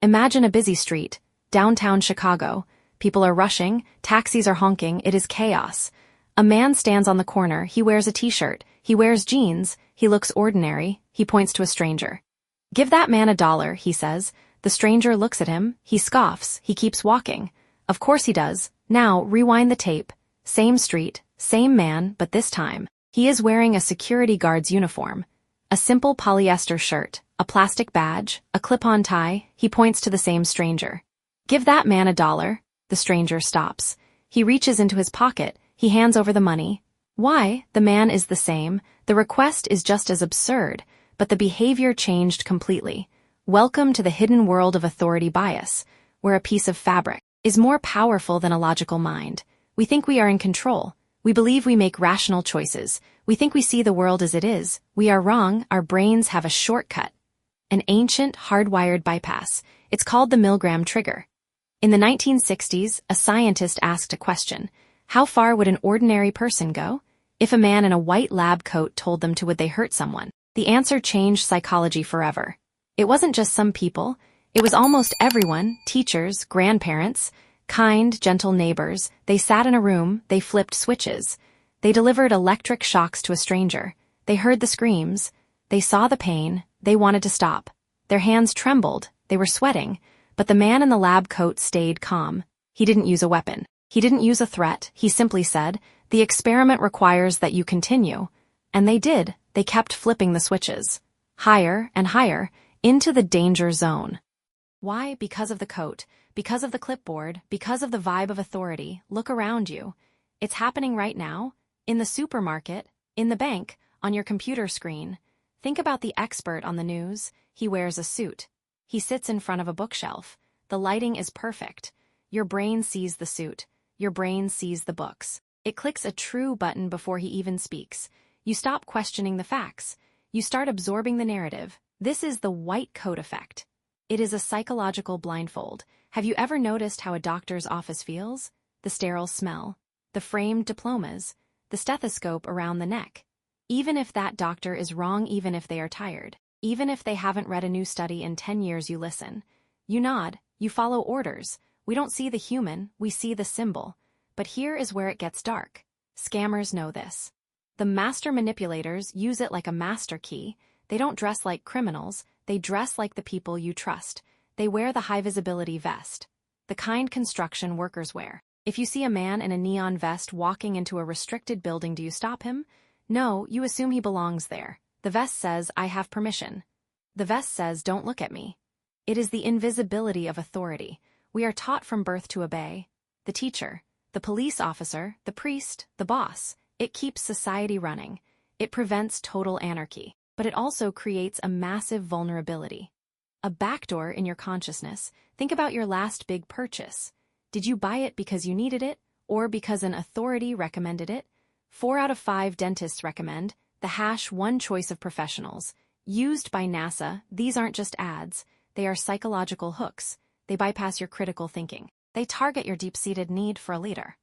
Imagine a busy street, downtown Chicago. People are rushing, taxis are honking, it is chaos. A man stands on the corner, he wears a t-shirt, he wears jeans, he looks ordinary, he points to a stranger. "Give that man $1, he says. The stranger looks at him, he scoffs, he keeps walking. Of course he does. Now, rewind the tape. Same street, same man, but this time, he is wearing a security guard's uniform. A simple polyester shirt, a plastic badge, a clip-on tie, he points to the same stranger. "Give that man $1. The stranger stops. He reaches into his pocket, he hands over the money. Why? The man is the same, the request is just as absurd, but the behavior changed completely. Welcome to the hidden world of authority bias, where a piece of fabric is more powerful than a logical mind. We think we are in control. We believe we make rational choices. We think we see the world as it is. We are wrong. Our brains have a shortcut. An ancient, hardwired bypass. It's called the Milgram Trigger. In the 1960s, a scientist asked a question. How far would an ordinary person go? If a man in a white lab coat told them to, would they hurt someone? The answer changed psychology forever. It wasn't just some people. It was almost everyone, teachers, grandparents, kind, gentle neighbors. They sat in a room, they flipped switches. They delivered electric shocks to a stranger. They heard the screams. They saw the pain. They wanted to stop. Their hands trembled. They were sweating. But the man in the lab coat stayed calm. He didn't use a weapon. He didn't use a threat. He simply said, "The experiment requires that you continue." And they did. They kept flipping the switches. Higher and higher, into the danger zone. Why? Because of the coat. Because of the clipboard. Because of the vibe of authority. Look around you. It's happening right now. In the supermarket. In the bank. On your computer screen. Think about the expert on the news. He wears a suit. He sits in front of a bookshelf. The lighting is perfect. Your brain sees the suit. Your brain sees the books. It clicks a true button before he even speaks. You stop questioning the facts. You start absorbing the narrative. This is the white coat effect. It is a psychological blindfold. Have you ever noticed how a doctor's office feels? The sterile smell. The framed diplomas. The stethoscope around the neck. Even if that doctor is wrong, even if they are tired. Even if they haven't read a new study in 10 years, you listen. You nod, you follow orders. We don't see the human, we see the symbol. But here is where it gets dark. Scammers know this. The master manipulators use it like a master key. They don't dress like criminals, they dress like the people you trust. They wear the high-visibility vest. The kind construction workers wear. If you see a man in a neon vest walking into a restricted building, do you stop him? No, you assume he belongs there. The vest says, "I have permission." The vest says, "Don't look at me." It is the invisibility of authority. We are taught from birth to obey. The teacher, the police officer, the priest, the boss. It keeps society running. It prevents total anarchy. But it also creates a massive vulnerability. A backdoor in your consciousness. Think about your last big purchase. Did you buy it because you needed it, or because an authority recommended it? 4 out of 5 dentists recommend the one choice of professionals. Used by NASA, these aren't just ads. They are psychological hooks. They bypass your critical thinking. They target your deep-seated need for a leader.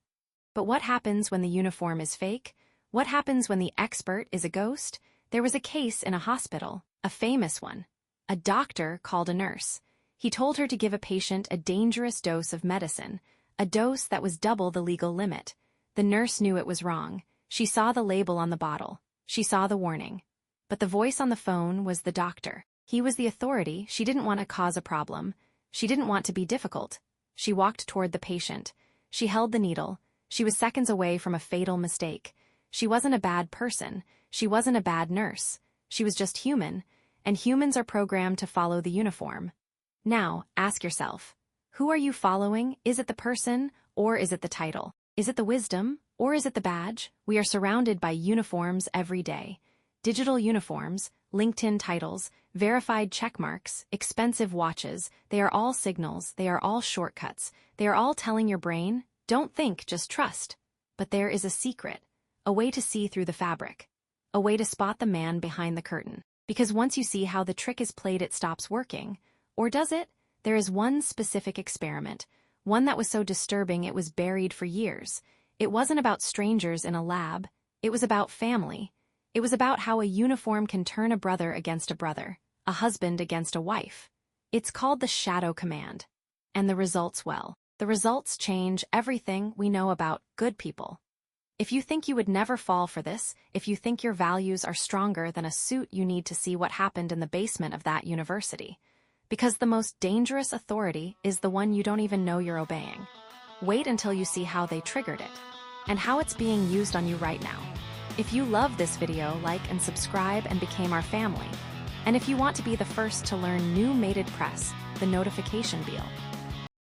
But what happens when the uniform is fake? What happens when the expert is a ghost? There was a case in a hospital, a famous one. A doctor called a nurse. He told her to give a patient a dangerous dose of medicine, a dose that was double the legal limit. The nurse knew it was wrong. She saw the label on the bottle. She saw the warning. But the voice on the phone was the doctor. He was the authority. She didn't want to cause a problem. She didn't want to be difficult. She walked toward the patient. She held the needle. She was seconds away from a fatal mistake. She wasn't a bad person. She wasn't a bad nurse. She was just human, and humans are programmed to follow the uniform. Now, ask yourself, who are you following? Is it the person, or is it the title? Is it the wisdom, or is it the badge? We are surrounded by uniforms every day. Digital uniforms, LinkedIn titles, verified checkmarks, expensive watches, they are all signals, they are all shortcuts. They are all telling your brain, don't think, just trust. But there is a secret, a way to see through the fabric, a way to spot the man behind the curtain. Because once you see how the trick is played, it stops working. Or does it? There is one specific experiment, one that was so disturbing it was buried for years. It wasn't about strangers in a lab. It was about family. It was about how a uniform can turn a brother against a brother, a husband against a wife. It's called the shadow command. And the results, well, the results change everything we know about good people. If you think you would never fall for this, if you think your values are stronger than a suit, you need to see what happened in the basement of that university. Because the most dangerous authority is the one you don't even know you're obeying. Wait until you see how they triggered it, and how it's being used on you right now. If you love this video, like and subscribe and become our family. And if you want to be the first to learn new mated press, the notification bell.